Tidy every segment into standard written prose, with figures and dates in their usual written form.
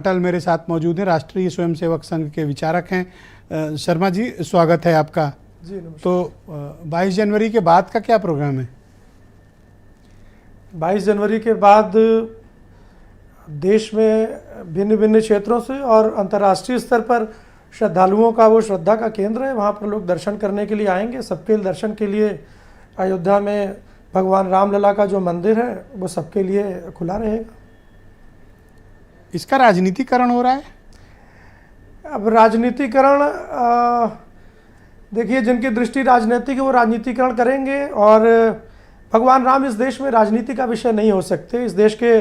अटल मेरे साथ मौजूद हैं, राष्ट्रीय स्वयंसेवक संघ के विचारक हैं। शर्मा जी, स्वागत है आपका। जी नमस्कार। तो 22 जनवरी के बाद का क्या प्रोग्राम है? 22 जनवरी के बाद देश में भिन्न भिन्न क्षेत्रों से और अंतर्राष्ट्रीय स्तर पर श्रद्धालुओं का वो श्रद्धा का केंद्र है। वहाँ पर लोग दर्शन करने के लिए आएंगे। सबके दर्शन के लिए अयोध्या में भगवान रामलला का जो मंदिर है वो सबके लिए खुला रहेगा। इसका राजनीतिकरण हो रहा है? अब राजनीतिकरण देखिए, जिनकी दृष्टि राजनीतिक है वो राजनीतिकरण करेंगे, और भगवान राम इस देश में राजनीति का विषय नहीं हो सकते। इस देश के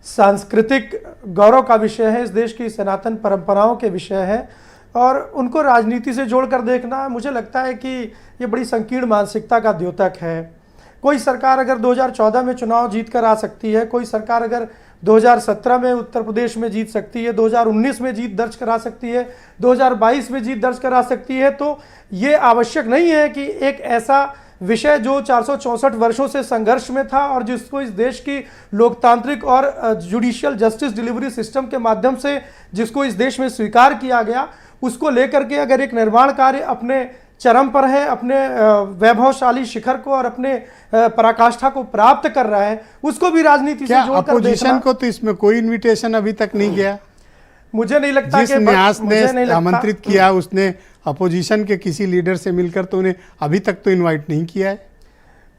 सांस्कृतिक गौरव का विषय है, इस देश की सनातन परंपराओं के विषय है, और उनको राजनीति से जोड़कर देखना मुझे लगता है कि ये बड़ी संकीर्ण मानसिकता का द्योतक है। कोई सरकार अगर 2014 में चुनाव जीत कर आ सकती है, कोई सरकार अगर 2017 में उत्तर प्रदेश में जीत सकती है, 2019 में जीत दर्ज करा सकती है, 2022 में जीत दर्ज करा सकती है, तो ये आवश्यक नहीं है कि एक ऐसा विषय जो 464 वर्षों से संघर्ष में था और जिसको इस देश की लोकतांत्रिक और जुडिशियल जस्टिस डिलीवरी सिस्टम के माध्यम से जिसको इस देश में स्वीकार किया गया, उसको लेकर के अगर एक निर्माण कार्य अपने चरम पर है, अपने वैभवशाली शिखर को और अपने पराकाष्ठा को प्राप्त कर रहा है, उसको भी राजनीति से जोड़कर देखना। अपोजिशन को तो इसमें कोई इनविटेशन अभी तक नहीं गया। मुझे नहीं लगता जिस न्यास ने आमंत्रित किया उसने अपोजिशन के किसी लीडर से मिलकर तो उन्हें अभी तक तो इनवाइट नहीं किया है।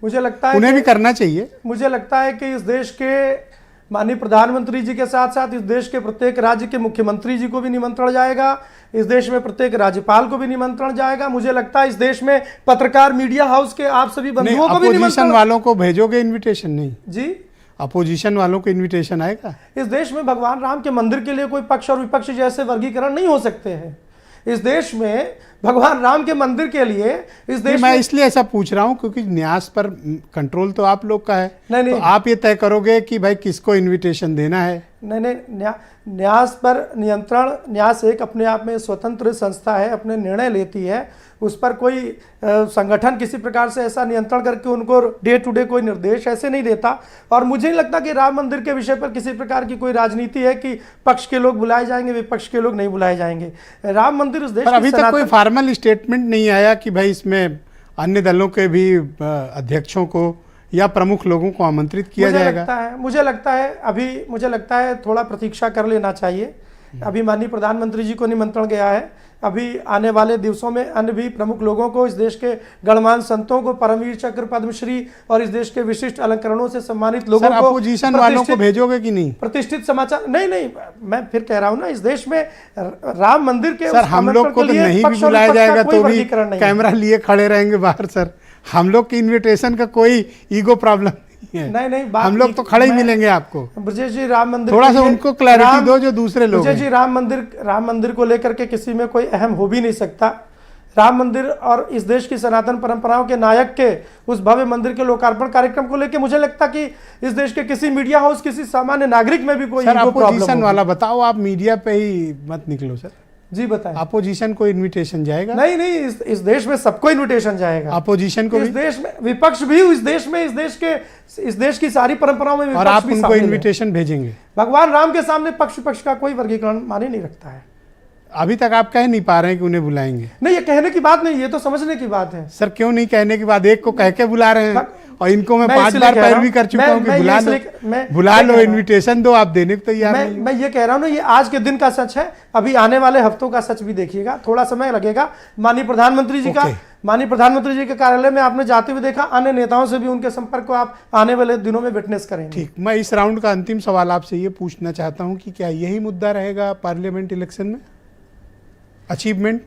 मुझे लगता है उन्हें भी करना चाहिए। मुझे लगता है कि इस देश के माननीय प्रधानमंत्री जी के साथ साथ इस देश के प्रत्येक राज्य के मुख्यमंत्री जी को भी निमंत्रण जाएगा, इस देश में प्रत्येक राज्यपाल को भी निमंत्रण जाएगा। मुझे लगता है इस देश में पत्रकार, मीडिया हाउस के आप सभी बंधुओं को भी निमंत्रण। अपोजिशन वालों को भेजोगे इनविटेशन? नहीं जी, अपोजिशन वालों को इनविटेशन आएगा? इस देश में भगवान राम के मंदिर के लिए कोई पक्ष और विपक्ष जैसे वर्गीकरण नहीं हो सकते हैं। इस देश में भगवान राम के मंदिर के लिए इस देश मैं इसलिए ऐसा पूछ रहा हूं क्योंकि न्यास पर कंट्रोल तो आप लोग का है। नहीं, तो आप ये तय करोगे कि भाई किसको इनविटेशन देना है? नहीं, न्यास पर नियंत्रण, न्यास एक अपने आप में स्वतंत्र संस्था है, अपने निर्णय लेती है। उस पर कोई संगठन किसी प्रकार से ऐसा नियंत्रण करके उनको डे टू डे कोई निर्देश ऐसे नहीं देता। और मुझे नहीं लगता कि राम मंदिर के विषय पर किसी प्रकार की कोई राजनीति है कि पक्ष के लोग बुलाए जाएंगे, विपक्ष के लोग नहीं बुलाए जाएंगे। राम मंदिर इस देश पर अभी तक कोई फॉर्मल स्टेटमेंट नहीं आया कि भाई इसमें अन्य दलों के भी अध्यक्षों को या प्रमुख लोगों को आमंत्रित किया जाएगा। मुझे लगता है थोड़ा प्रतीक्षा कर लेना चाहिए। अभी माननीय प्रधानमंत्री जी को निमंत्रण गया है। अभी आने वाले दिवसों में अन्य भी प्रमुख लोगों को, इस देश के गणमान्य संतों को, परमवीर चक्र, पद्मश्री और इस देश के विशिष्ट अलंकरणों से सम्मानित लोगों को, अपोजिशन वालों को भेजोगे कि नहीं? प्रतिष्ठित समाचार नहीं, मैं फिर कह रहा हूं ना, इस देश में राम मंदिर के सर हम लोग को तो नहीं भी बुलाया जाएगा तो भी कैमरा लिए खड़े रहेंगे बाहर। सर हम लोग की इन्विटेशन का कोई ईगो प्रॉब्लम नहीं, हम लोग तो खड़े ही मिलेंगे आपको। ब्रजेश जी, राम मंदिर थोड़ा सा उनको क्लैरिटी दो जो दूसरे लोग। ब्रजेश जी, राम मंदिर को लेकर के किसी में कोई अहम हो भी नहीं सकता। राम मंदिर और इस देश की सनातन परंपराओं के नायक के उस भव्य मंदिर के लोकार्पण कार्यक्रम को लेकर मुझे लगता कि इस देश के किसी मीडिया हाउस, किसी सामान्य नागरिक में भी कोई अपोजिशन वाला बताओ। आप मीडिया पे ही मत निकलो सर। जी बताएं। अपोजिशन को इनविटेशन जाएगा? नहीं, इस देश में सबको इनविटेशन जाएगा। अपोजिशन को इस देश में विपक्ष भी, इस देश की सारी परंपराओं में और आप उनको इनविटेशन भेजेंगे? भगवान राम के सामने पक्ष का कोई वर्गीकरण माने नहीं रखता है। अभी तक आप कह नहीं पा रहे हैं कि उन्हें बुलाएंगे? नहीं, ये कहने की बात नहीं, ये तो समझने की बात है। सर क्यों नहीं कहने की बात? एक को कह के बुला रहे हैं और इनको मैं 5 बार पैरवी कर चुका हूं कि बुला लो, इनविटेशन दो, आप देने को तैयार नहीं। मैं ये कह रहा हूं ना, ये आज के दिन का सच है। अभी आने वाले हफ्तों का सच भी देखिएगा, थोड़ा समय लगेगा। माननीय प्रधानमंत्री जी के कार्यालय में आपने जाते हुए देखा, अन्य नेताओं से भी उनके संपर्क को आप आने वाले दिनों में विटनेस करेंगे। ठीक, मैं इस राउंड का अंतिम सवाल आपसे ये पूछना चाहता हूं कि क्या यही मुद्दा रहेगा पार्लियामेंट इलेक्शन में? अचीवमेंट?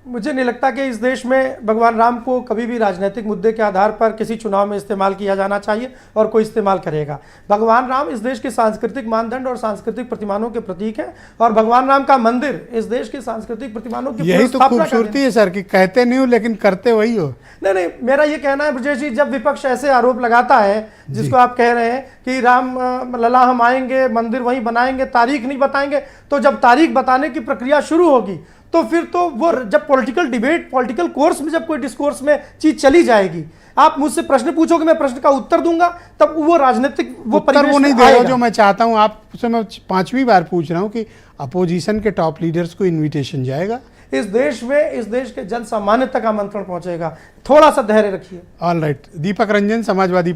मुझे नहीं लगता कि इस देश में भगवान राम को कभी भी राजनीतिक मुद्दे के आधार पर किसी चुनाव में इस्तेमाल किया जाना चाहिए और कोई इस्तेमाल करेगा। भगवान राम इस देश के सांस्कृतिक मानदंड और सांस्कृतिक प्रतिमानों के प्रतीक है, और भगवान राम का मंदिर इस देश के सांस्कृतिक प्रतिमानों की यही तो खूबसूरती है सर कि कहते नहीं हो लेकिन करते वही हो। नहीं, मेरा ये कहना है ब्रजेश जी, जब विपक्ष ऐसे आरोप लगाता है जिसको आप कह रहे हैं कि राम लला हम आएंगे, मंदिर वहीं बनाएंगे, तारीख नहीं बताएंगे, तो जब तारीख बताने की प्रक्रिया शुरू होगी तो फिर तो वो जब पॉलिटिकल डिबेट, पॉलिटिकल कोर्स में जब कोई डिस्कोर्स में चीज चली जाएगी, आप मुझसे प्रश्न पूछोगे, मैं प्रश्न का उत्तर दूंगा, तब वो राजनीतिक वो उत्तर वो नहीं दे रहे हो जो मैं चाहता हूं। आपसे मैं 5वीं बार पूछ रहा हूं कि अपोजिशन के टॉप लीडर्स को इनविटेशन जाएगा। इस देश के जन सामान्य तक आमंत्रण पहुंचेगा। थोड़ा सा धैर्य रखिए। All right. दीपक रंजन, समाजवादी